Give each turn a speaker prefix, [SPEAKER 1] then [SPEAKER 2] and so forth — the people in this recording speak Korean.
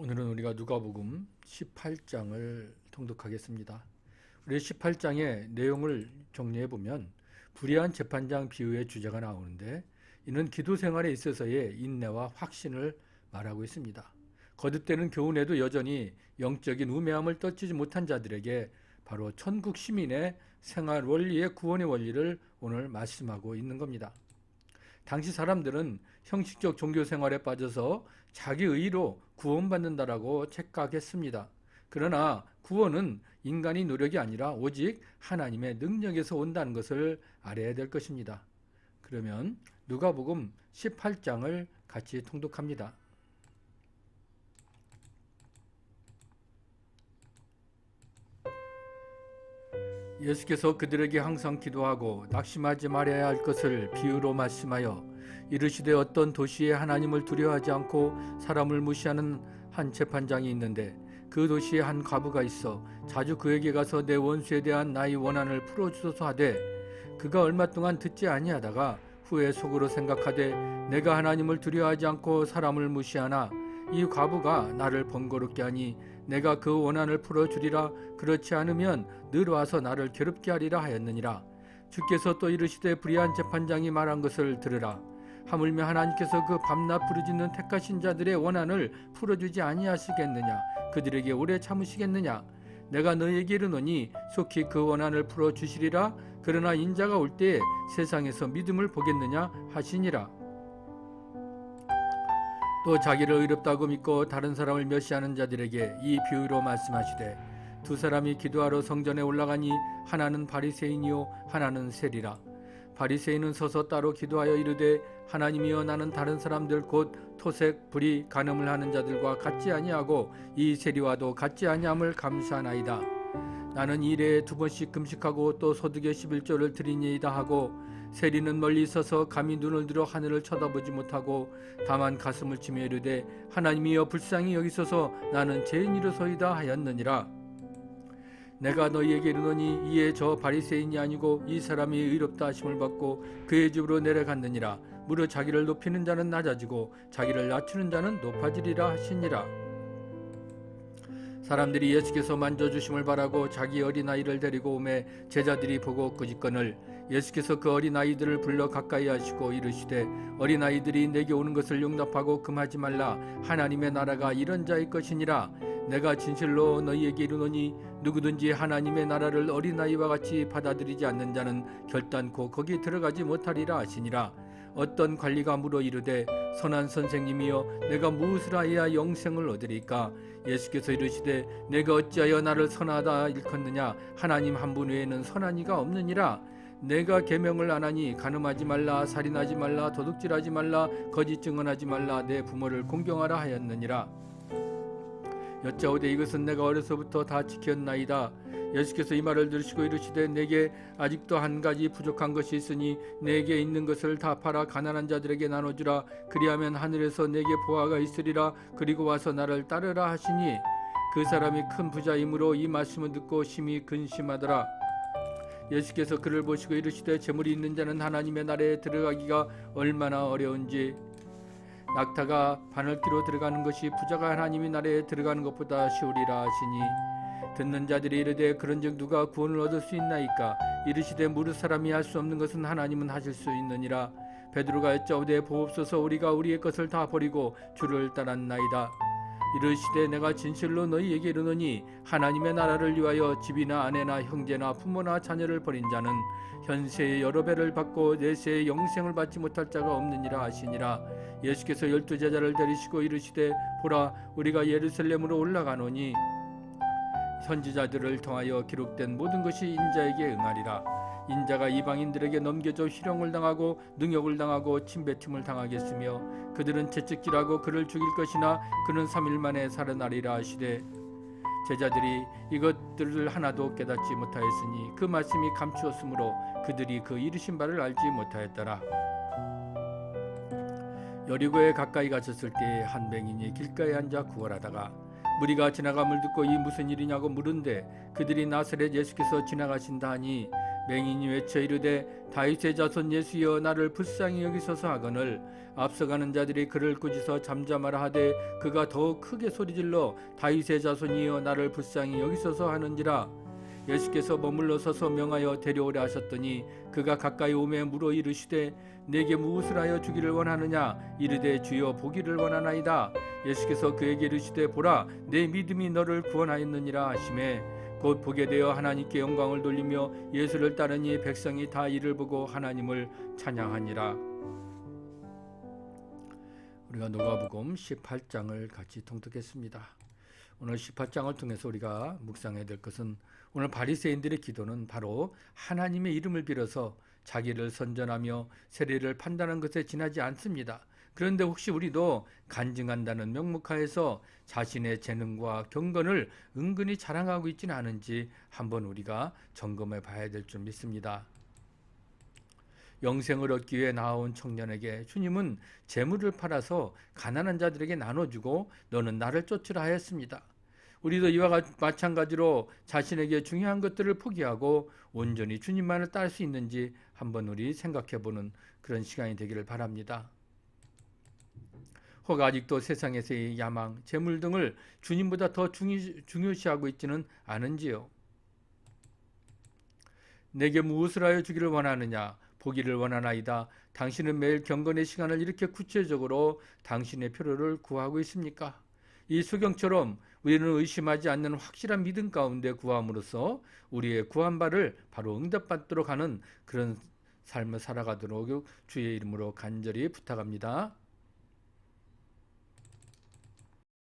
[SPEAKER 1] 오늘은 우리가 누가복음 18장을 통독하겠습니다. 우리 18장의 내용을 정리해 보면 불의한 재판장 비유의 주제가 나오는데, 이는 기도 생활에 있어서의 인내와 확신을 말하고 있습니다. 거듭되는 교훈에도 여전히 영적인 우매함을 떨치지 못한 자들에게 바로 천국 시민의 생활 원리의 구원의 원리를 오늘 말씀하고 있는 겁니다. 당시 사람들은 형식적 종교 생활에 빠져서 자기 의로 구원받는다라고 착각했습니다. 그러나 구원은 인간의 노력이 아니라 오직 하나님의 능력에서 온다는 것을 알아야 될 것입니다. 그러면 누가복음 18장을 같이 통독합니다. 예수께서 그들에게 항상 기도하고 낙심하지 말아야 할 것을 비유로 말씀하여 이르시되, 어떤 도시에 하나님을 두려워하지 않고 사람을 무시하는 한 재판장이 있는데, 그 도시에 한 과부가 있어 자주 그에게 가서 내 원수에 대한 나의 원한을 풀어주소서 하되, 그가 얼마 동안 듣지 아니하다가 후에 속으로 생각하되, 내가 하나님을 두려워하지 않고 사람을 무시하나 이 과부가 나를 번거롭게 하니 내가 그 원한을 풀어주리라. 그렇지 않으면 늘 와서 나를 괴롭게 하리라 하였느니라. 주께서 또 이르시되, 불의한 재판장이 말한 것을 들으라. 하물며 하나님께서 그 밤낮 부르짖는 택하신 자들의 원한을 풀어주지 아니하시겠느냐? 그들에게 오래 참으시겠느냐? 내가 너희에게 이르노니 속히 그 원한을 풀어주시리라. 그러나 인자가 올 때에 세상에서 믿음을 보겠느냐 하시니라. 또 자기를 의롭다고 믿고 다른 사람을 멸시하는 자들에게 이 비유로 말씀하시되, 두 사람이 기도하러 성전에 올라가니 하나는 바리새인이요 하나는 세리라. 바리새인은 서서 따로 기도하여 이르되, 하나님이여, 나는 다른 사람들 곧 토색, 불의, 간음을 하는 자들과 같지 아니하고 이 세리와도 같지 아니함을 감사하나이다. 나는 일에 2번씩 금식하고 또 소득의 11조를 드리니이다 하고, 세리는 멀리 있어서 감히 눈을 들어 하늘을 쳐다보지 못하고 다만 가슴을 치며 이르되, 하나님이여, 불쌍히 여기소서, 나는 죄인이로소이다 하였느니라. 내가 너희에게 이르노니 이에 저 바리새인이 아니고 이 사람이 의롭다 하심을 받고 그의 집으로 내려갔느니라. 무릇 자기를 높이는 자는 낮아지고 자기를 낮추는 자는 높아지리라 하시니라. 사람들이 예수께서 만져주심을 바라고 자기 어린아이를 데리고 오매 제자들이 보고 꾸짖거늘, 예수께서 그 어린아이들을 불러 가까이 하시고 이르시되, 어린아이들이 내게 오는 것을 용납하고 금하지 말라. 하나님의 나라가 이런 자의 것이니라. 내가 진실로 너희에게 이르노니 누구든지 하나님의 나라를 어린아이와 같이 받아들이지 않는 자는 결단코 거기 들어가지 못하리라 하시니라. 어떤 관리가 물어 이르되, 선한 선생님이여, 내가 무엇을 하여야 영생을 얻으리까? 예수께서 이르시되, 내가 어찌하여 나를 선하다 일컫느냐? 하나님 한 분 외에는 선한 이가 없느니라. 내가 계명을 안 하니 간음하지 말라, 살인하지 말라, 도둑질하지 말라, 거짓 증언하지 말라, 내 부모를 공경하라 하였느니라. 여짜오되, 이것은 내가 어려서부터 다 지켰나이다. 예수께서 이 말을 들으시고 이르시되, 내게 아직도 한 가지 부족한 것이 있으니 내게 있는 것을 다 팔아 가난한 자들에게 나눠주라. 그리하면 하늘에서 내게 보화가 있으리라. 그리고 와서 나를 따르라 하시니, 그 사람이 큰 부자이므로 이 말씀을 듣고 심히 근심하더라. 예수께서 그를 보시고 이르시되, 재물이 있는 자는 하나님의 나라에 들어가기가 얼마나 어려운지. 낙타가 바늘귀로 들어가는 것이 부자가 하나님의 나라에 들어가는 것보다 쉬우리라 하시니, 듣는 자들이 이르되, 그런즉 누가 구원을 얻을 수 있나이까? 이르시되, 무릇 사람이 할 수 없는 것은 하나님은 하실 수 있느니라. 베드로가 여짜오되, 보옵소서, 우리가 우리의 것을 다 버리고 주를 따랐나이다. 이르시되, 내가 진실로 너희에게 이르노니 하나님의 나라를 위하여 집이나 아내나 형제나 부모나 자녀를 버린 자는 현세의 여러 배를 받고 내세의 영생을 받지 못할 자가 없느니라 하시니라. 예수께서 12제자를 데리시고 이르시되, 보라, 우리가 예루살렘으로 올라가노니 선지자들을 통하여 기록된 모든 것이 인자에게 응하리라. 인자가 이방인들에게 넘겨져 희롱을 당하고 능욕을 당하고 침뱉음을 당하겠으며 그들은 채찍질하고 그를 죽일 것이나 그는 3일 만에 살아나리라 하시되, 제자들이 이것들을 하나도 깨닫지 못하였으니 그 말씀이 감추었으므로 그들이 그 이르신 바를 알지 못하였더라. 여리고에 가까이 가셨을 때 한 맹인이 길가에 앉아 구걸하다가 무리가 지나감을 듣고 이 무슨 일이냐고 물은데, 그들이 나사렛 예수께서 지나가신다 하니 맹인이 외쳐 이르되 다윗의 자손 예수여 나를 불쌍히 여기소서 하거늘 앞서가는 자들이 그를 꾸짖어 잠잠하라 하되 그가 더욱 크게 소리질러 다윗의 자손이여 나를 불쌍히 여기소서 하는지라. 예수께서 머물러 서서 명하여 데려오라 하셨더니 그가 가까이 오매 물어 이르시되 내게 무엇을 하여 주기를 원하느냐. 이르되 주여 보기를 원하나이다. 예수께서 그에게 이르시되 보라 내 믿음이 너를 구원하였느니라 하시매 곧 보게 되어 하나님께 영광을 돌리며 예수를 따르니 백성이 다 이를 보고 하나님을 찬양하니라. 우리가 누가복음 18장을 같이 통독했습니다. 오늘 18장을 통해서 우리가 묵상해야 될 것은 오늘 바리새인들의 기도는 바로 하나님의 이름을 빌어서 자기를 선전하며 세례를 판단한 것에 지나지 않습니다. 그런데 혹시 우리도 간증한다는 명목하에서 자신의 재능과 경건을 은근히 자랑하고 있지는 않은지 한번 우리가 점검해 봐야 될 줄 믿습니다. 영생을 얻기 위해 나아온 청년에게 주님은 재물을 팔아서 가난한 자들에게 나눠주고 너는 나를 쫓으라 하였습니다. 우리도 이와 마찬가지로 자신에게 중요한 것들을 포기하고 온전히 주님만을 따를 수 있는지 한번 우리 생각해보는 그런 시간이 되기를 바랍니다. 혹 아직도 세상에서의 야망, 재물 등을 주님보다 더 중요시하고 있지는 않은지요. 내게 무엇을 하여 주기를 원하느냐. 보기를 원하나이다. 당신은 매일 경건의 시간을 이렇게 구체적으로 당신의 필요를 구하고 있습니까? 이 수경처럼 우리는 의심하지 않는 확실한 믿음 가운데 구함으로써 우리의 구한 바를 바로 응답받도록 하는 그런 삶을 살아가도록 주의 이름으로 간절히 부탁합니다.